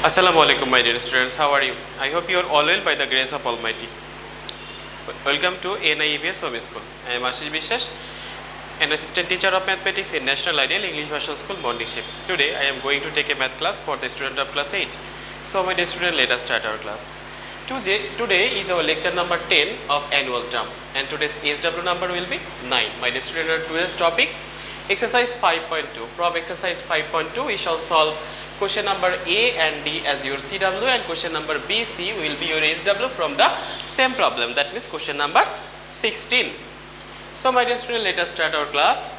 Assalamualaikum my dear students, how are you? I hope you are all well by the grace of Almighty. Welcome to NIEVS Home School. I am Ashis Biswas, an assistant teacher of mathematics in National Ideal English Version School morning shift. Today I am going to take a math class for the student of class 8. So my dear student, let us start our class. Today is our lecture number 10 of annual term and today's SW number will be 9. My dear student, today's topic exercise 5.2. From exercise 5.2 we shall solve question number A and D as your CW and question number B, C will be your SW from the same problem, that means question number 16. So my dear student, let us start our class.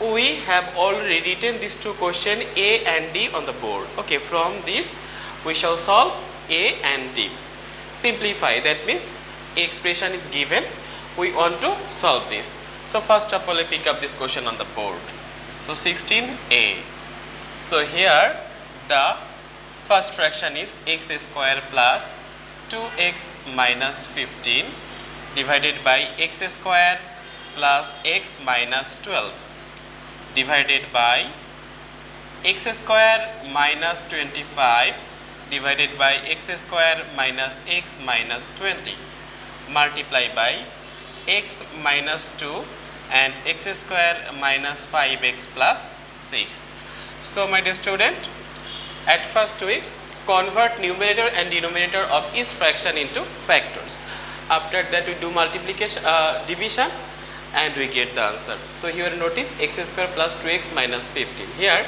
We have already written these two questions A and D on the board. Okay, from this we shall solve A and D. Simplify, that means expression is given, we want to solve this. So first of all, I pick up this question on the board. So 16A. So here the first fraction is x square plus 2x minus 15 divided by x square plus x minus 12 divided by x square minus 25 divided by x square minus x minus 20 multiply by x minus 2 and x square minus 5x plus 6. So my dear student, at first we convert numerator and denominator of each fraction into factors. After that we do multiplication, division, and we get the answer. So here notice x square plus 2x minus 15. Here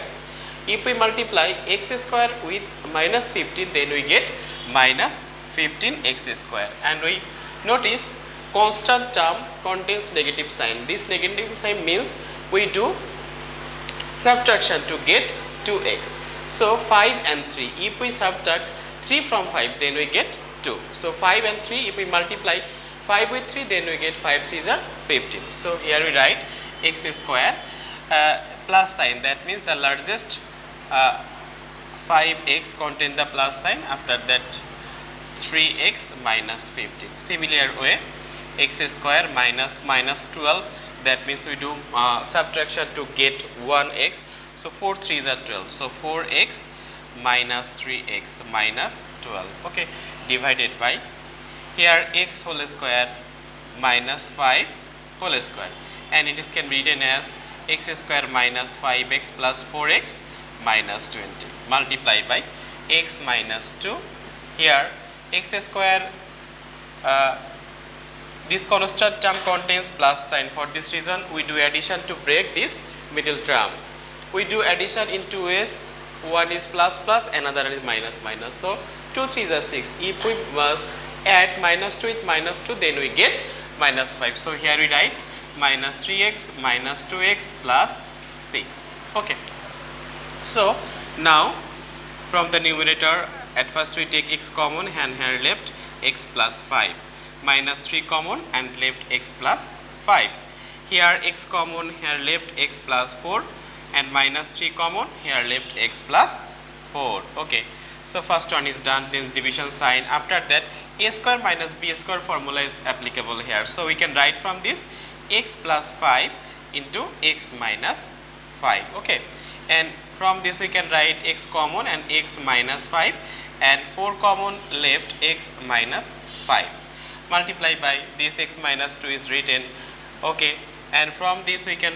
if we multiply x square with minus 15, then we get minus 15x square, and we notice constant term contains negative sign. This negative sign means we do subtraction to get 2x. So 5 and 3, if we subtract 3 from 5, then we get 2. So 5 and 3, if we multiply 5 with 3, then we get 5 3s are 15. So here we write x square plus sign, that means the largest 5x contain the plus sign, after that 3x minus 15. Similar way, x square minus 12, that means we do subtraction to get 1x. So 4 3s are 12. So 4x minus 3x minus 12. Okay, divided by here x whole square minus 5 whole square, and it is can be written as x square minus 5x plus 4x minus 20 multiply by x minus 2. Here x square, this constant term contains plus sign. For this reason we do addition to break this middle term. We do addition in two ways, one is plus plus, another is minus minus. So 2 3s are 6. If we must add minus 2 with minus 2, then we get minus 5. So here we write minus 3x minus 2x plus 6. Okay. So now from the numerator, at first we take x common and here left x plus 5, minus 3 common and left x plus 5. Here x common, here left x plus 4, and minus 3 common, here left x plus 4. Okay. So first one is done, then division sign. After that a square minus b square formula is applicable here. So we can write from this x plus 5 into x minus 5. Okay. And from this we can write x common and x minus 5, and 4 common left x minus 5. Multiply by this x minus 2 is written. Okay. And from this we can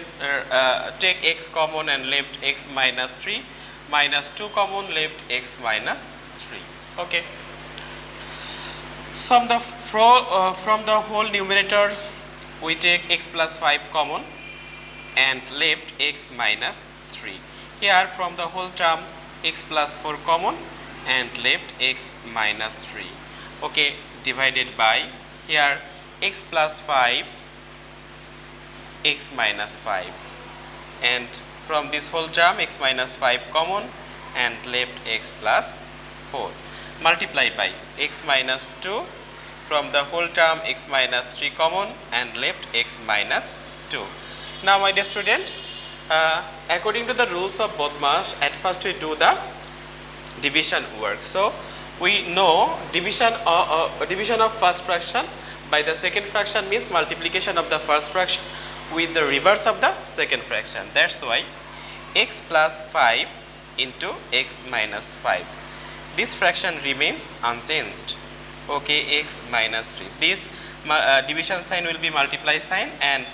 take x common and left x minus 3, minus 2 common left x minus 3. Okay. So from the whole numerators we take x plus 5 common and left x minus 3. Here from the whole term x plus 4 common and left x minus 3. Okay, divided by here x plus 5 x minus 5, and from this whole term x minus 5 common and left x plus 4 multiply by x minus 2, from the whole term x minus 3 common and left x minus 2. Now my dear student, according to the rules of BODMAS, at first we do the division work. So we know division of first fraction by the second fraction means multiplication of the first fraction with the reverse of the second fraction. That's why x plus 5 into x minus 5 this fraction remains unchanged. Okay, x minus 3. This division sign will be multiply sign and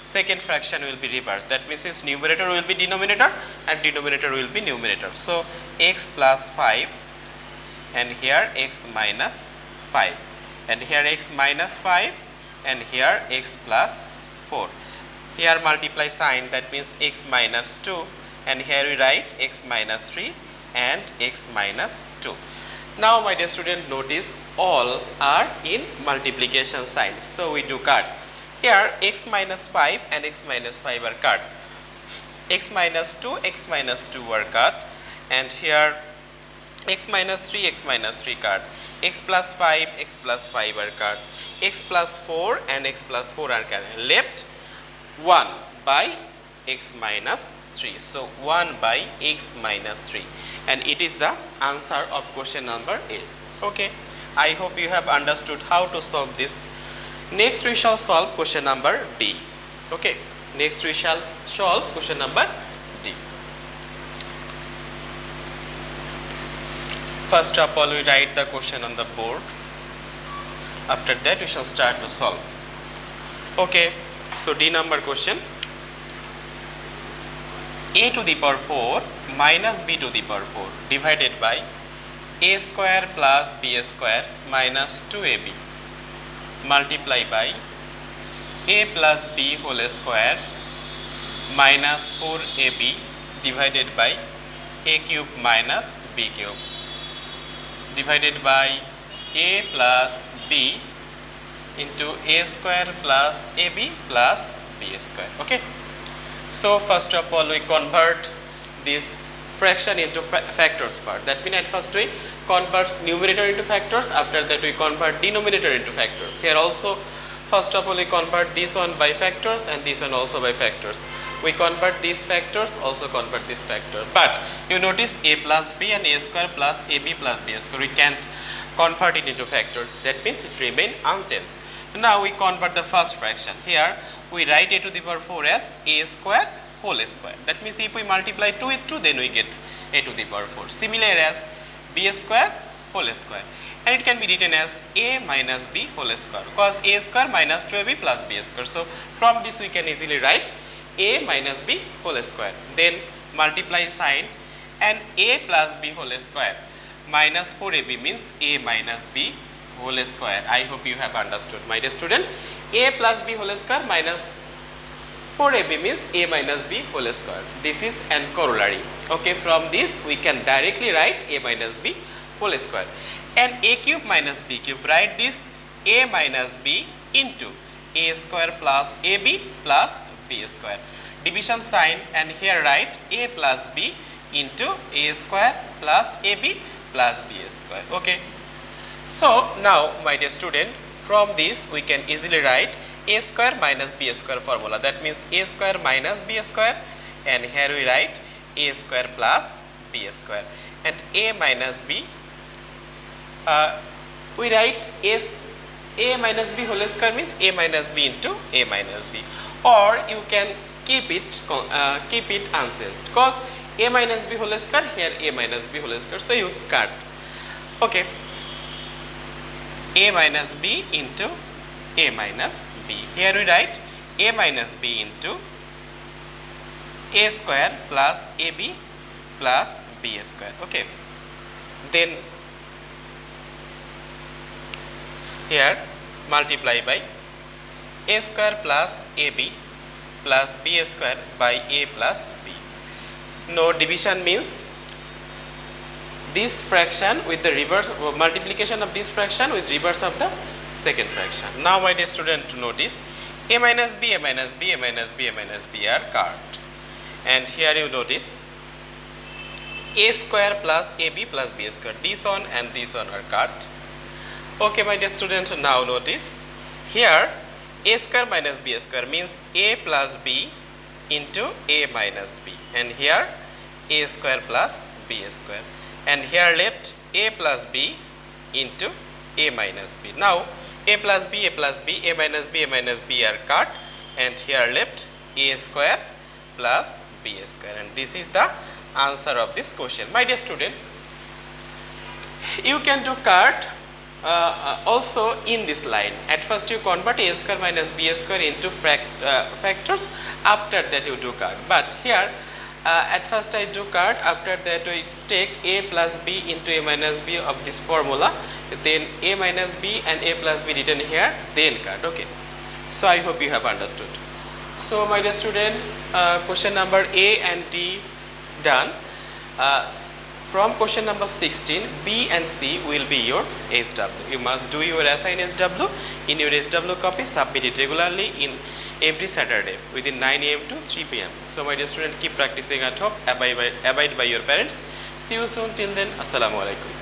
second fraction will be reversed. That means its numerator will be denominator and denominator will be numerator. So x plus 5 and here x minus 5 and here x minus 5 and here x plus 4. Here multiply sign, that means x minus 2 and here we write x minus 3 and x minus 2. Now my dear student, notice all are in multiplication sign. So we do cut. Here x minus 5 and x minus 5 are cut. X minus 2 were cut and here x minus 3 cut. X plus 5 are cut. X plus 4 and x plus 4 are cut. Left 1 by x minus 3. So 1 by x minus 3 and it is the answer of question number 8. Okay, I hope you have understood how to solve this. Next we shall solve question number D. Okay, next we shall solve question number D. First of all, we write the question on the board. After that we shall start to solve. Okay, so D number question. A to the power 4 minus b to the power 4 divided by a square plus b square minus 2ab multiply by a plus b whole square minus 4ab divided by a cube minus b cube divided by a plus b into a square plus ab plus b square. Okay. So first of all we convert this fraction into factors part. That means at first we convert numerator into factors, after that we convert denominator into factors. Here also first of all we convert this one by factors and this one also by factors. We convert these factors, also convert this factor. But you notice a plus b and a square plus ab plus b square, we can't convert it into factors. That means it remains unchanged. Now we convert the first fraction. Here we write a to the power 4 as a square whole square. That means if we multiply 2 with 2, then we get a to the power 4. Similar as b square whole square. And it can be written as a minus b whole square, because a square minus 2ab plus b square. So from this we can easily write a minus b whole square. Then multiply sign and a plus b whole square minus 4ab means a minus b whole square. I hope you have understood, my dear student. A plus b whole square minus 4ab means a minus b whole square. This is an corollary. Okay, from this we can directly write a minus b whole square. And a cube minus b cube, write this a minus b into a square plus ab plus b square. Division sign and here write a plus b into a square plus ab plus b square. Okay. So now my dear student, from this we can easily write a square minus b square formula. That means a square minus b square and here we write a square plus b square. And a minus b, we write a minus b whole square means a minus b into a minus b. Or you can keep it unchanged, because a minus b whole square, here a minus b whole square, so you cut. Okay. A minus b into a minus b. Here we write a minus b into a square plus ab plus b square. Okay. Then here multiply by a square plus ab plus b square by a plus b. No, division means this fraction with the reverse, multiplication of this fraction with reverse of the second fraction. Now my dear student, notice a minus b, a minus b, a minus b, a minus b are cut. And here you notice a square plus ab plus b square, this one and this one are cut. Okay my dear student, now notice here a square minus b square means a plus b into a minus b, and here a square plus b square, and here left a plus b into a minus b. Now a plus b, a plus b, a minus b, a minus b are cut, and here left a square plus b square, and this is the answer of this question. My dear student, you can do cut also in this line. At first you convert a square minus b square into factors, after that you do cut. But here at first I do cut, after that we take a plus b into a minus b of this formula, then a minus b and a plus b written here, then cut. Okay, so I hope you have understood. So my dear student, question number A and D done. From question number 16, B and C will be your SW. You must do your essay in SW. In your SW copy, submit it regularly in every Saturday within 9 AM to 3 PM. So my dear student, keep practicing at home, abide by your parents. See you soon. Till then, Assalamu alaikum.